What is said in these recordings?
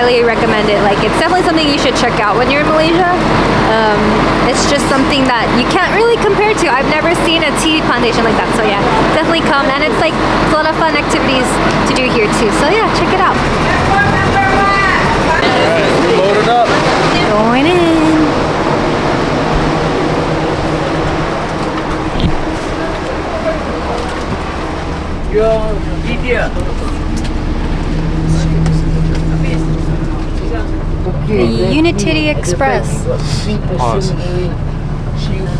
highly recommend it. Like, it's definitely something you should check out when you're in Malaysia. It's just something that you can't really compare to. I've never seen a tea plantation like that. So yeah, definitely come. And it's like a lot of fun activities to do here too. So yeah, check it out. Alright, load it up. Going in. Your video. The Unity Express. Pause.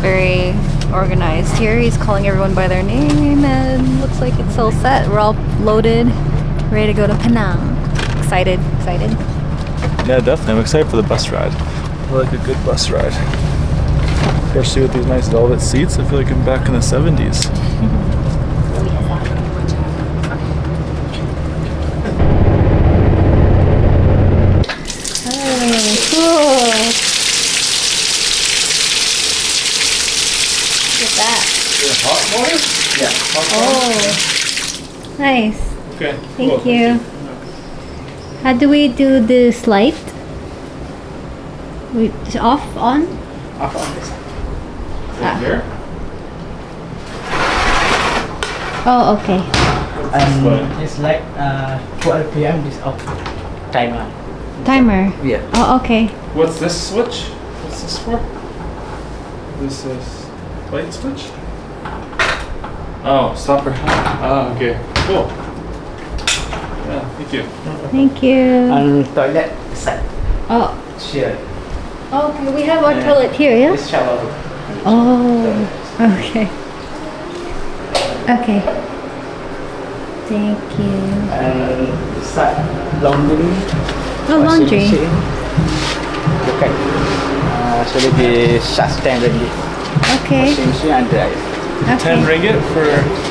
Very organized here. He's calling everyone by their name and looks like it's all set. We're all loaded, ready to go to Penang. Excited. Yeah, definitely. I'm excited for the bus ride. I like a good bus ride. Especially with these nice velvet seats. I feel like I'm back in the 70s. Hot water? Yeah. Oh, nice. Okay. Thank you. How do we do this light? We off on? Off on this. Here? Oh, okay. It's like 12 p.m. this off timer. Timer. Yeah. Oh, okay. What's this switch? What's this for? This is light switch? Oh, stopper. Oh, okay. Cool. Yeah, thank you. Thank you. And toilet set. Oh. Here. Okay, we have our toilet here, yeah? This shower. Oh. Okay. Okay. Thank you. And set laundry. Oh, laundry. Okay. So it is just 10 ringgit. Okay. Washing machine and dryer. 10 ringgit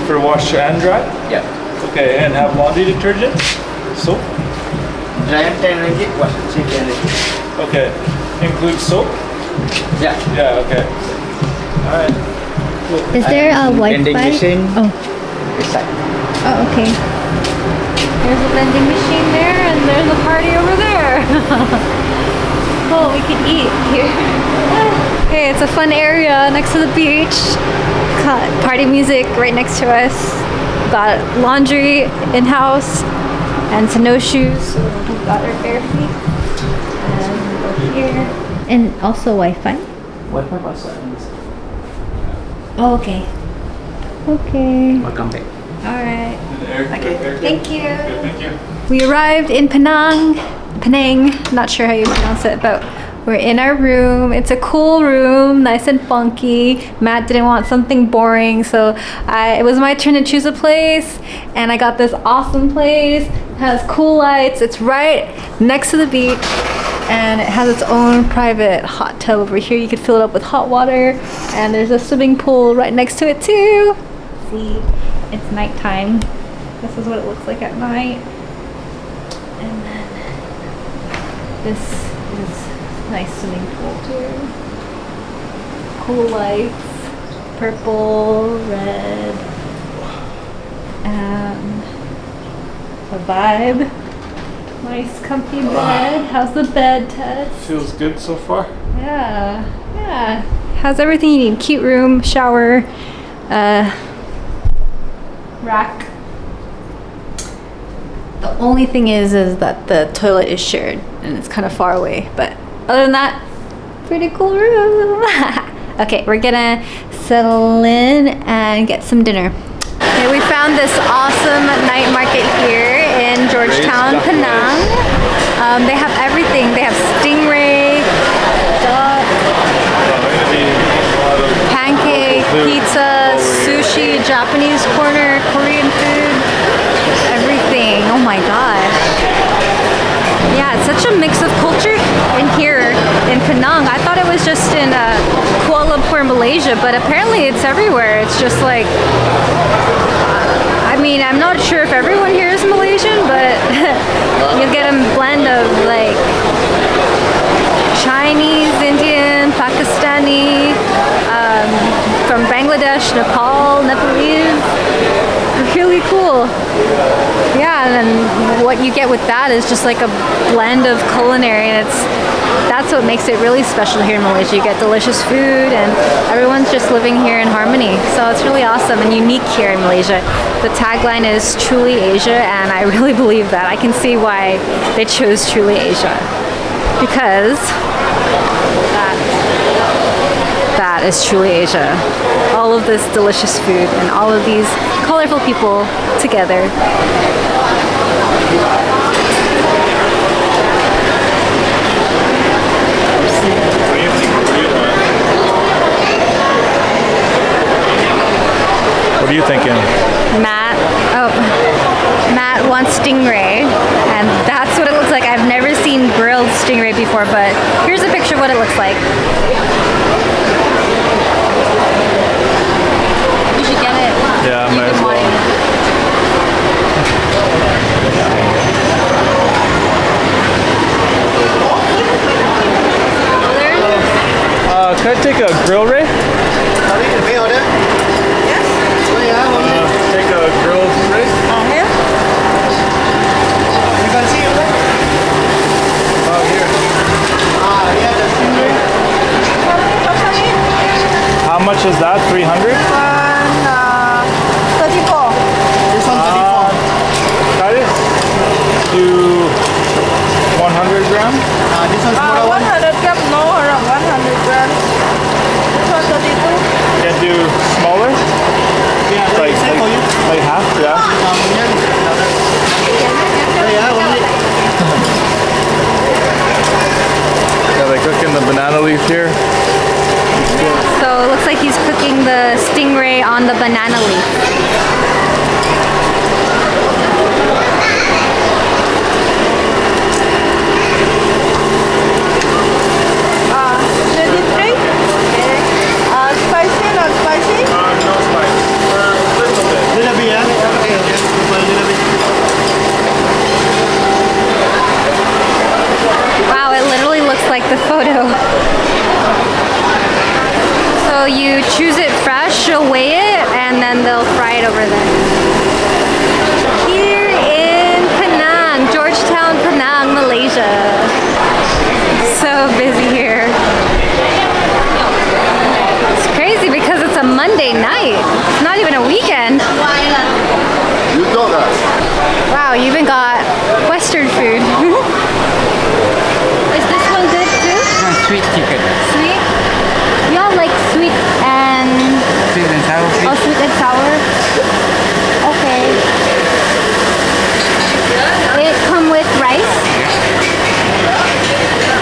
for wash and dry? Yeah. Okay, and have laundry detergent? Soap? Dryer 10 ringgit, washing machine 10 ringgit. Okay. Include soap? Yeah. Yeah, okay. Alright. Cool. Is there a Vending Wi-Fi? machine. Oh. This side. Oh, okay. There's a vending machine there, and there's a party over there. Oh, we can eat here. Okay, it's a fun area next to the beach. Got party music right next to us. Got laundry in-house and snowshoes. So we've got our bare feet. And over here. And also Wi-Fi. Wi-Fi password. Oh, okay. Okay. Welcome back. Alright. Okay. Thank you. Good, thank you. We arrived in Penang, not sure how you pronounce it, but we're in our room. It's a cool room, nice and funky. Matt didn't want something boring, so it was my turn to choose a place, and I got this awesome place. It has cool lights. It's right next to the beach, and it has its own private hot tub over here. You could fill it up with hot water, and there's a swimming pool right next to it too. See, it's nighttime. This is what it looks like at night. And then this is a nice swimming pool too. Cool lights, purple, red, and a vibe. Nice comfy bed. How's the bed, Ted? Feels good so far. Yeah, yeah. Has everything you need. Cute room, shower, rack. The only thing is that the toilet is shared and it's kind of far away. But other than that, pretty cool room. Okay, we're gonna settle in and get some dinner. Okay, we found this awesome night market here in George Town Penang. They have everything. They have stingray, duck, pancake, pizza, sushi, Japanese corner, Korean food, everything. Oh my gosh. Yeah, it's such a mix of culture in here in Penang. I thought it was just in Kuala Lumpur, Malaysia, but apparently it's everywhere. It's just like, I mean, I'm not sure if everyone here is Malaysian, but you get a blend of like Chinese, Indian, Pakistani, from Bangladesh, Nepal, Nepalese. Really cool. Yeah, and then what you get with that is just like a blend of culinary, and that's what makes it really special here in Malaysia. You get delicious food, and everyone's just living here in harmony. So it's really awesome and unique here in Malaysia. The tagline is Truly Asia, and I really believe that. I can see why they chose Truly Asia, because that is truly Asia. All of this delicious food and all of these colorful people together. What are you thinking? Matt wants stingray, and that's what it looks like. I've never seen grilled stingray before, but here's a picture of what it looks like. You should get it. Yeah, I might as well. Can I take a grill, Ray? Take a grilled Ray? Here? You can see it. Oh, here. Yeah, the stingray. How much is that? 300? 34. This one 34. Got it? Do 100 grams? This one's smaller one. 100 gram, no, around 100 grams. This one 32. Can do smaller? Yeah, Like half? Yeah. Yeah, they cooking the banana leaf here. So it looks like he's cooking the stingray on the banana leaf. Spicy, not spicy? No spice. Little bit. Little bit, yeah? Okay. For a little bit. Wow, it literally looks like the photo. So you choose it fresh, you'll weigh it, and then they'll fry it over there. Here in Penang, George Town Penang, Malaysia. So busy here. It's crazy because it's a Monday night. It's not even a weekend. You got that. Wow, you even got Western food. Is this one good too? Sweet chicken. Sweet? Y'all like sweet and... Sweet and sour fish. Oh, sweet and sour? Okay. It come with rice?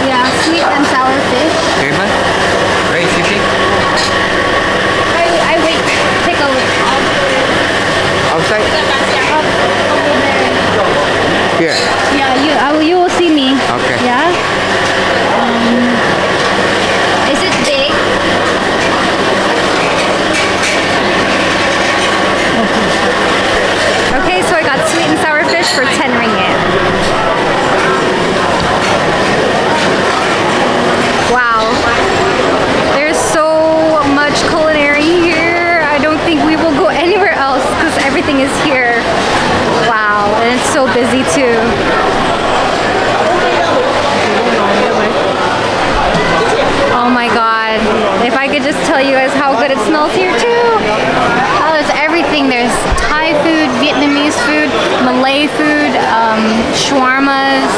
Yeah, sweet and sour fish. Table. Rice sushi. I wait. Take a look. Outside. Over there. Here. Yeah, you will see me. Okay. Yeah? Is it big? Okay, so I got sweet and sour fish for 10 ringgit. Wow. There's so much culinary here. I don't think we will go anywhere else because everything is here. Wow, and it's so busy too. Oh my god. If I could just tell you guys how good it smells here too. Oh, there's everything. There's Thai food, Vietnamese food, Malay food, shawarmas,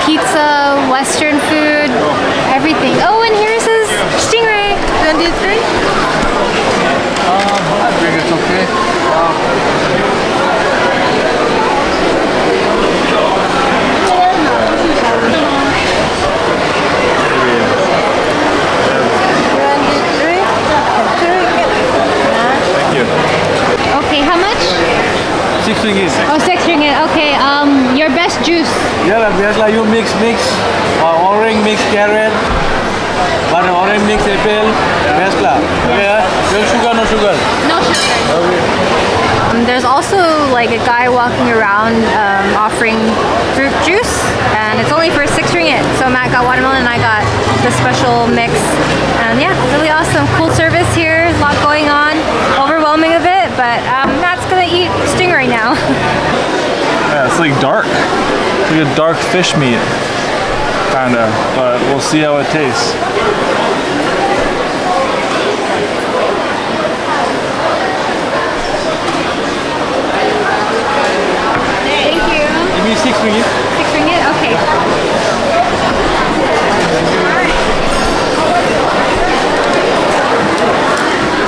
pizza, Western food, everything. Oh, and here's his stingray. 23. I think it's okay. Thank you. Okay, how much? 6 ringgit. Oh, 6 ringgit. Okay, your best juice. Yeah, biasa you mix. Orange mix carrot. But orange mix apple. Best lah. Yeah. No sugar, no sugar. No sugar. There's also like a guy walking around offering fruit juice, and it's only for 6 ringgit. So Matt got watermelon and I got the special mix. And yeah, really awesome. Cool service here. A lot going on. Overwhelming a bit, but Matt's gonna eat stingray now. Yeah, It's like dark. It's like a dark fish meat, kinda. But we'll see how it tastes. Thank you. Give me 6 ringgit. 6 ringgit? Okay.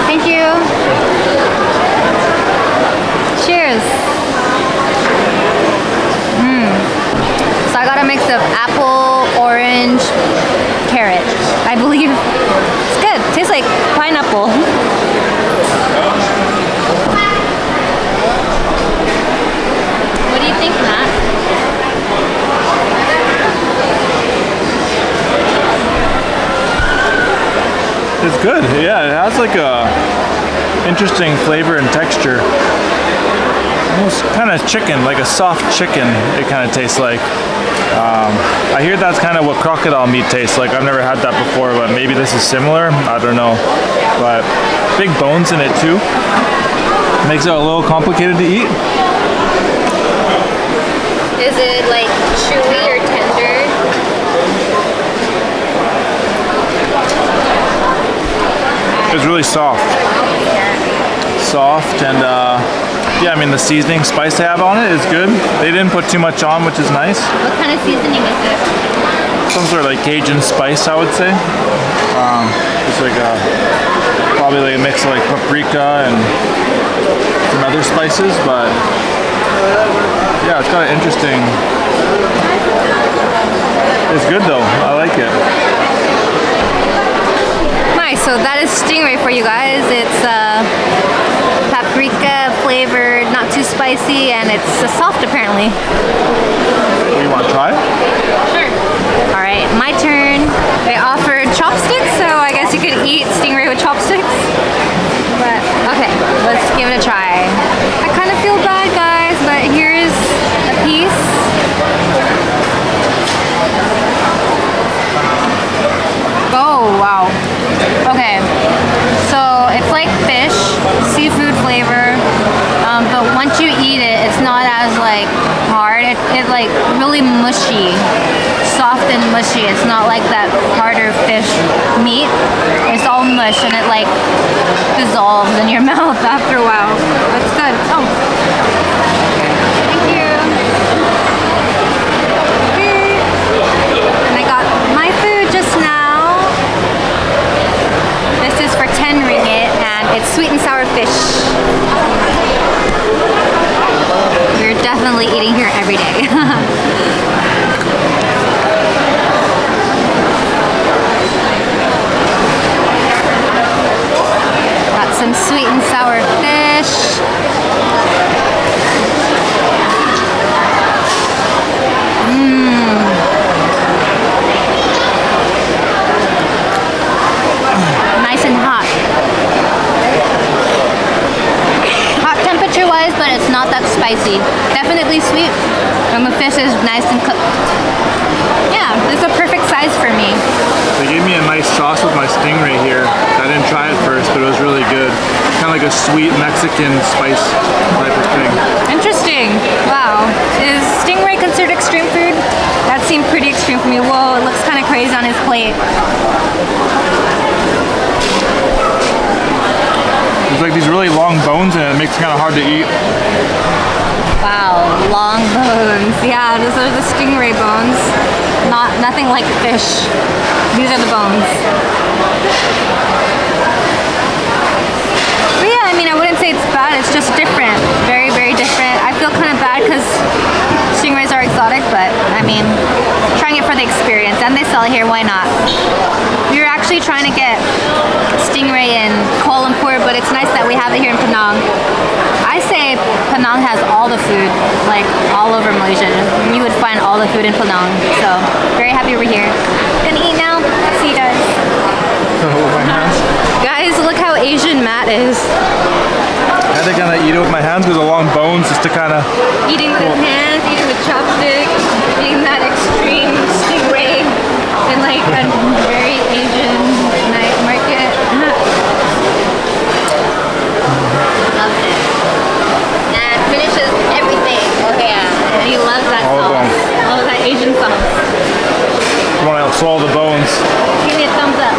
Thank you. Cheers. So I got a mix of apple, orange, carrot, I believe. It's good. Tastes like pineapple. What do you think, Matt? It's good. Yeah, it has like a interesting flavor and texture. Almost kind of chicken, like a soft chicken. It kind of tastes like. I hear that's kind of what crocodile meat tastes like. I've never had that before, but maybe this is similar. I don't know. But big bones in it too. Makes it a little complicated to eat. Is it like chewy or tender? It's really soft. Soft and yeah, I mean the seasoning spice they have on it is good. They didn't put too much on, which is nice. What kind of seasoning is it? Some sort of like Cajun spice, I would say. It's like probably like a mix of like paprika and some other spices, but yeah, it's kind of interesting. It's good though. I like it. Nice. So that is stingray for you guys. It's paprika flavored, not too spicy, and it's soft apparently. You want to try? Sure. All right, my turn. They offered chopsticks, so I guess you could eat stingray with chopsticks. But okay, let's give it a try. I kind of feel bad, guys, but here's a piece. Oh, wow. Okay, so it's like fish, seafood flavor, but once you eat it, it's not as like hard. It's like really mushy, soft and mushy. It's not like that harder fish meat. It's all mush and it like dissolves in your mouth after a while. It's good. Oh, thank you. And I got my food just now. This is for 10 ringgit and it's sweet and sour fish. We're definitely eating here every day. Got some sweet and sour fish. Nice and hot. Hot temperature wise, but it's not that spicy. Definitely sweet, and the fish is nice and cooked. Yeah, this is a perfect size for me. They gave me a nice sauce with my stingray here. I didn't try it first, but it was really good. Kind of like a sweet Mexican spice type of thing. Interesting. Wow. Is stingray considered extreme food? That seemed pretty extreme for me. Whoa, it looks kind of crazy on his plate. There's like these really long bones and it makes it kind of hard to eat. Wow, long bones. Yeah, those are the stingray bones. Nothing like fish. These are the bones. But yeah, I mean, I wouldn't say it's bad. It's just different. Very, very different. I feel kind of bad because stingrays are exotic, but I mean, trying it for the experience. And they sell it here, why not? We were actually trying to get stingray in Kuala Lumpur, but it's nice that we have it here in Penang. I say Penang has all the food, like all over Malaysia. You would find all the food in Penang. So, very happy we're here. Gonna eat now. See you guys. Guys, look how Asian Matt is. I had to kind of eat it with my hands with the long bones just to kind of... Eating with his hands, eating with chopsticks, eating that extreme stingray in like a very Asian night market. Loved it. That finishes everything. Oh yeah, he swallow the bones. Give me a thumbs up.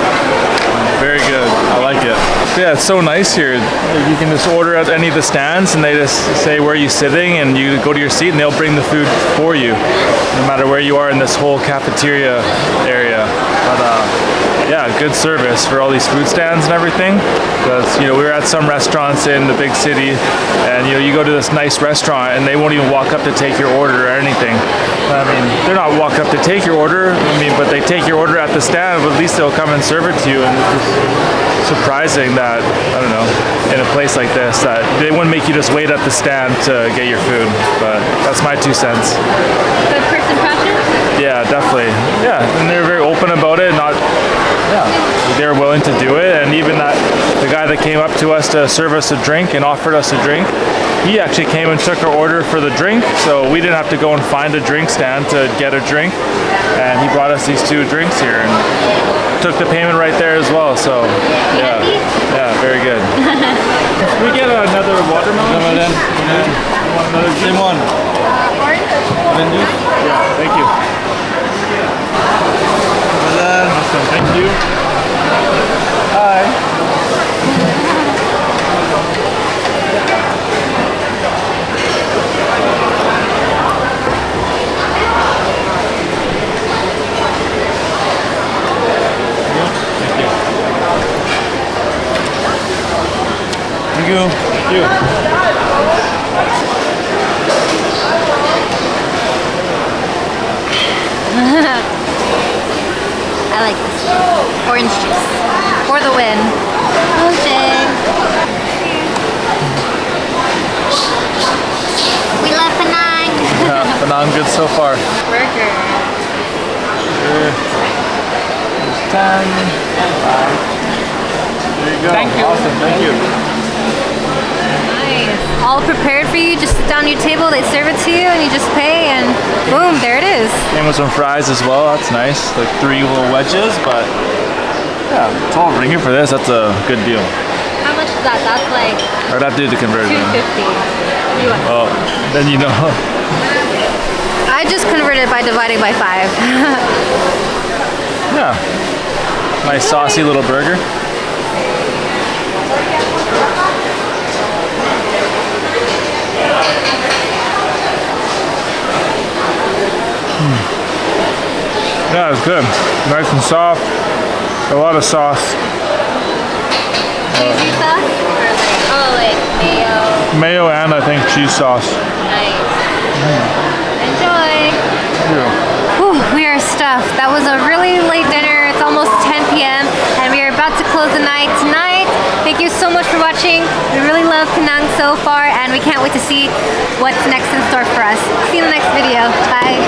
Very good. I like it. Yeah, it's so nice here. You can just order at any of the stands and they just say where you're sitting and you go to your seat and they'll bring the food for you no matter where you are in this whole cafeteria area. But yeah, good service for all these food stands and everything. Because we were at some restaurants in the big city and you go to this nice restaurant and they won't even walk up to take your order or anything. I mean, they're not walk up to take your order, but they take your order at the stand, but at least they'll come and serve it to you. And it's surprising that, I don't know, in a place like this, that they wouldn't make you just wait at the stand to get your food. But that's my 2 cents. Good first impression? Yeah, definitely. Yeah, and they're very open about it. They're willing to do it, and even the guy that came up to us to serve us a drink and offered us a drink, he actually came and took our order for the drink, so we didn't have to go and find a drink stand to get a drink, and he brought us these 2 drinks here and took the payment right there as well. So yeah, very good. Can we get another watermelon? Lemon. Orange? Yeah, thank you. Awesome, thank you. Hi. Thank you. Thank you. I like this. Orange juice. For the win. Okay. We love Penang. Yeah, Penang good so far. Burger. There's 10. There you go. Thank you. Awesome, thank you. Nice. All prepared for you. Just sit down at your table. They serve it to you, and you just pay, and boom, there it is. Came with some fries as well. That's nice. Like 3 little wedges, but yeah, 12 ringgit for this. That's a good deal. How much is that? That's like I'd have to do the conversion. $2.50. US. Oh, then you know. I just converted by dividing by 5. Yeah. Nice saucy little burger. Yeah, it's good. Nice and soft. A lot of sauce. Cheesy sauce? Or like mayo? Mayo and I think cheese sauce. Nice. Enjoy. Yeah. Whew, we are stuffed. That was a really late dinner. It's almost 10 p.m. and we are about to close the night tonight. Thank you so much for watching. We really love Penang so far and we can't wait to see what's next in store for us. See you in the next video. Bye.